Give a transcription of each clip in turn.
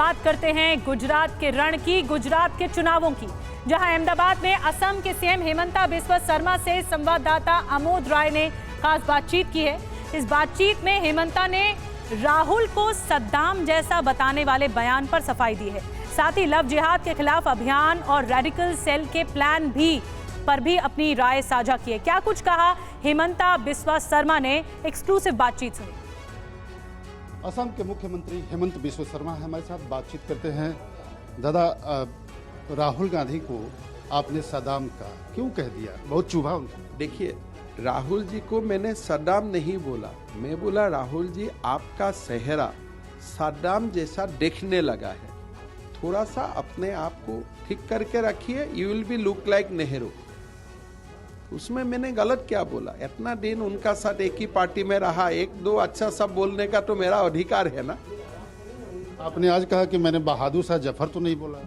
बात करते हैं गुजरात के रण की, गुजरात के चुनावों की, जहां अहमदाबाद में असम के सीएम हेमंता बिस्वा शर्मा से संवाददाता आमोद राय ने खास बातचीत की है। इस बातचीत में हेमंता ने राहुल को सद्दाम जैसा बताने वाले बयान पर सफाई दी है। साथ ही लव जिहाद के खिलाफ अभियान और रेडिकल सेल के प्लान पर भी अपनी राय साझा की है। क्या कुछ कहा हेमंता बिस्वा शर्मा ने, एक्सक्लूसिव बातचीत सुनी। असम के मुख्यमंत्री हेमंत बिस्वा शर्मा हमारे साथ बातचीत करते हैं। दादा, राहुल गांधी को आपने सद्दाम का क्यों कह दिया? बहुत चुभा उनको। देखिए, राहुल जी को मैंने सद्दाम नहीं बोला, मैं बोला राहुल जी आपका चेहरा सद्दाम जैसा देखने लगा है, थोड़ा सा अपने आप को ठीक करके रखिए, you will be look like Nehru. उसमें मैंने गलत क्या बोला? इतना दिन उनका साथ एक ही पार्टी में रहा, एक दो अच्छा सब बोलने का तो मेरा अधिकार है ना। आपने आज कहा कि मैंने बहादुर शाह जफर तो नहीं बोला।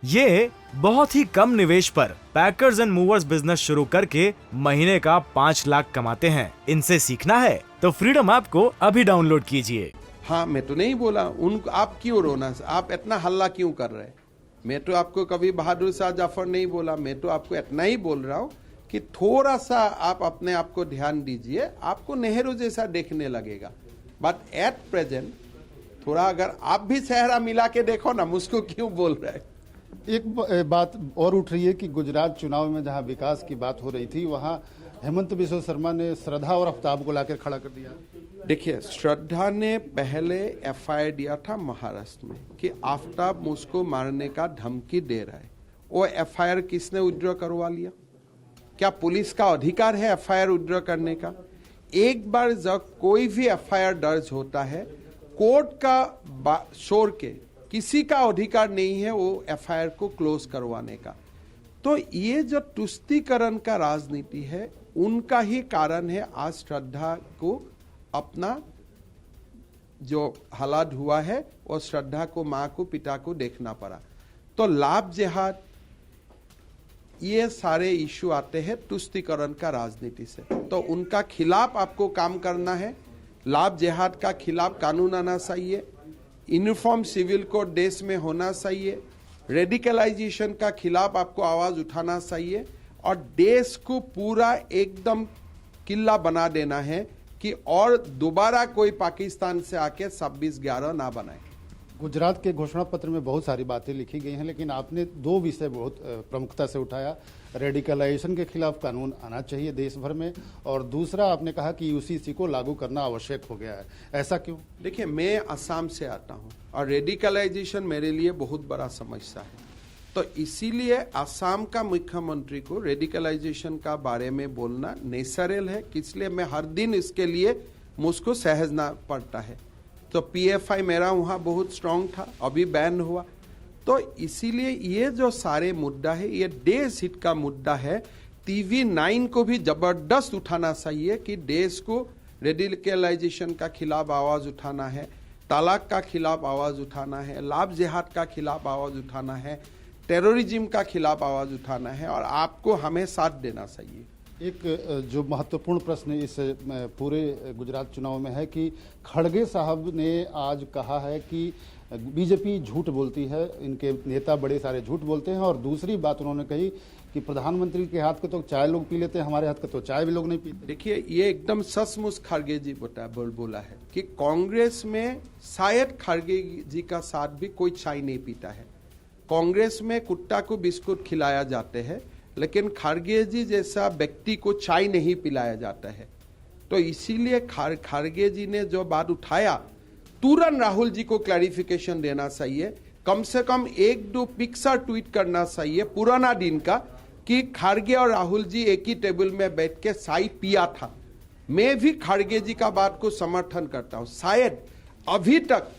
ये बहुत ही कम निवेश पर पैकर्स एंड मूवर्स बिजनेस शुरू करके महीने का 5 लाख कमाते हैं। इनसे सीखना है तो फ्रीडम ऐप को अभी डाउनलोड कीजिए। हाँ, मैं तो नहीं बोला उनको, आप क्यों रोना, आप इतना हल्ला क्यों कर रहे हैं? मैं तो आपको कभी बहादुर शाह जफर नहीं बोला, मैं तो आपको इतना ही बोल रहा हूँ कि थोड़ा सा आप अपने आप को ध्यान दीजिए, आपको नेहरू जैसा देखने लगेगा। बट एट प्रेजेंट थोड़ा अगर आप भी चेहरा मिला के देखो ना, मुझको क्यों बोल रहे हैं? एक बात और उठ रही है कि गुजरात चुनाव में जहां विकास की बात हो रही थी, वहां हेमंत बिस्वा शर्मा ने श्रद्धा और आफ्ताब को लाकर खड़ा कर दिया। देखिए, श्रद्धा ने पहले एफआईआर दिया था महाराष्ट्र में कि आफ्ताब मुझको मारने का धमकी दे रहा है। वो एफआईआर किसने विड्रॉ करवा लिया? क्या पुलिस का अधिकार है एफआईआर विड्रॉ करने का? एक बार जब कोई भी एफआईआर दर्ज होता है, कोर्ट का छोड़ के किसी का अधिकार नहीं है वो एफआईआर को क्लोज करवाने का। तो ये जो तुष्टीकरण का राजनीति है, उनका ही कारण है आज श्रद्धा को अपना जो हालात हुआ है और श्रद्धा को, माँ को, पिता को देखना पड़ा। तो लाभ जिहाद, ये सारे इश्यू आते हैं तुष्टीकरण का राजनीति से। तो उनका खिलाफ आपको काम करना है। लाभ जिहाद का खिलाफ कानून आना चाहिए, यूनिफॉर्म सिविल कोड देश में होना चाहिए, रेडिकलाइजेशन का खिलाफ आपको आवाज उठाना चाहिए और देश को पूरा एकदम किला बना देना है कि और दोबारा कोई पाकिस्तान से आके 26/11 ना बनाए। गुजरात के घोषणा पत्र में बहुत सारी बातें लिखी गई हैं, लेकिन आपने 2 विषय बहुत प्रमुखता से उठाया। रेडिकलाइजेशन के खिलाफ कानून आना चाहिए देश भर में, और दूसरा आपने कहा कि यूसीसी को लागू करना आवश्यक हो गया है। ऐसा क्यों? देखिए, मैं असम से आता हूं और रेडिकलाइजेशन मेरे लिए बहुत बड़ा समस्या है। तो इसीलिए असम का मुख्यमंत्री को रेडिकलाइजेशन का बारे में बोलना नेचुरल है, इसलिए मैं हर दिन इसके लिए मुझको सहजना पड़ता है। तो पीएफआई मेरा वहाँ बहुत स्ट्रांग था, अभी बैन हुआ। तो इसीलिए ये जो सारे मुद्दा है, ये देश हित का मुद्दा है। TV9 को भी जबरदस्त उठाना चाहिए कि देश को रेडिकलाइजेशन का खिलाफ आवाज उठाना है, तलाक का खिलाफ आवाज उठाना है, लाभ जिहाद का खिलाफ आवाज उठाना है, टेररिज्म का खिलाफ आवाज उठाना है, और आपको हमें साथ देना चाहिए। एक जो महत्वपूर्ण प्रश्न इस पूरे गुजरात चुनाव में है कि खड़गे साहब ने आज कहा है कि बीजेपी झूठ बोलती है, इनके नेता बड़े सारे झूठ बोलते हैं। और दूसरी बात उन्होंने कही कि प्रधानमंत्री के हाथ के तो चाय लोग पी लेते हैं, हमारे हाथ के तो चाय भी लोग नहीं पीते। देखिए, ये एकदम सचमुच खड़गे जी बोला है कि कांग्रेस में शायद खड़गे जी का साथ भी कोई चाय नहीं पीता है। कांग्रेस में कुत्ता को बिस्कुट खिलाया जाते हैं, लेकिन खड़गे जी जैसा व्यक्ति को चाय नहीं पिलाया जाता है। तो इसीलिए खड़गे जी ने जो बात उठाया, तुरंत राहुल जी को क्लैरिफिकेशन देना चाहिए। कम से कम 1-2 पिक्चर ट्वीट करना चाहिए पुराना दिन का कि खड़गे और राहुल जी एक ही टेबल में बैठ के चाय पिया था। मैं भी खड़गे जी का बात को समर्थन करता हूं। शायद अभी तक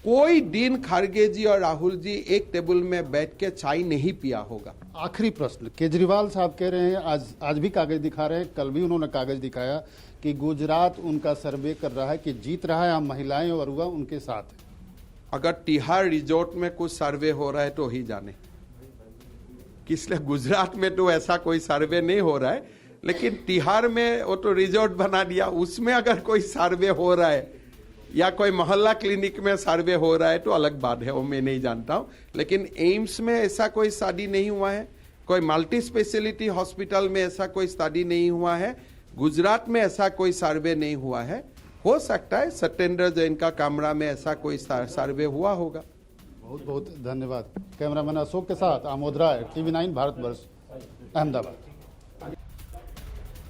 कोई दिन खड़गे जी और राहुल जी एक टेबल में बैठ के चाय नहीं पिया होगा। आखिरी प्रश्न, केजरीवाल साहब कह रहे हैं, आज भी कागज दिखा रहे हैं, कल भी उन्होंने कागज दिखाया कि गुजरात उनका सर्वे कर रहा है कि जीत रहा है, महिलाएं और युवा उनके साथ है। अगर तिहाड़ रिजॉर्ट में कुछ सर्वे हो रहा है तो ही जाने, इसलिए गुजरात में तो ऐसा कोई सर्वे नहीं हो रहा है, लेकिन तिहाड़ में वो तो रिजॉर्ट बना दिया, उसमें अगर कोई सर्वे हो रहा है या कोई मोहल्ला क्लिनिक में सर्वे हो रहा है तो अलग बात है, वो मैं नहीं जानता हूँ। लेकिन एम्स में ऐसा कोई स्टडी नहीं हुआ है, कोई मल्टी स्पेशलिटी हॉस्पिटल में ऐसा कोई स्टडी नहीं हुआ है, गुजरात में ऐसा कोई सर्वे नहीं हुआ है। हो सकता है सत्येंद्र जैन का कमरा में ऐसा कोई सर्वे हुआ होगा। बहुत बहुत धन्यवाद। कैमरामैन अशोक के साथ आमोद राय, TV9 भारतवर्ष, अहमदाबाद।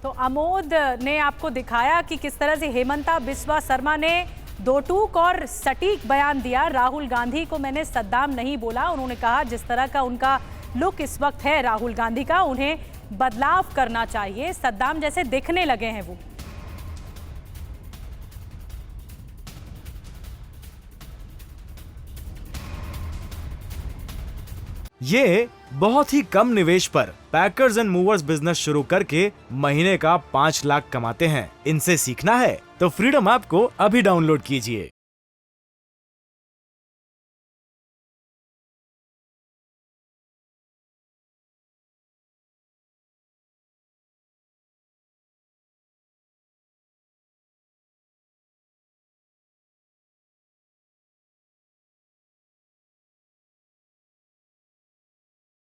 तो आमोद ने आपको दिखाया कि किस तरह से हेमंता बिस्वा शर्मा ने दो टूक और सटीक बयान दिया। राहुल गांधी को मैंने सद्दाम नहीं बोला। उन्होंने कहा जिस तरह का उनका लुक इस वक्त है राहुल गांधी का, उन्हें बदलाव करना चाहिए, सद्दाम जैसे दिखने लगे हैं वो। ये बहुत ही कम निवेश पर पैकर्स एंड मूवर्स बिजनेस शुरू करके महीने का 5 लाख कमाते हैं। इनसे सीखना है तो फ्रीडम ऐप को अभी डाउनलोड कीजिए।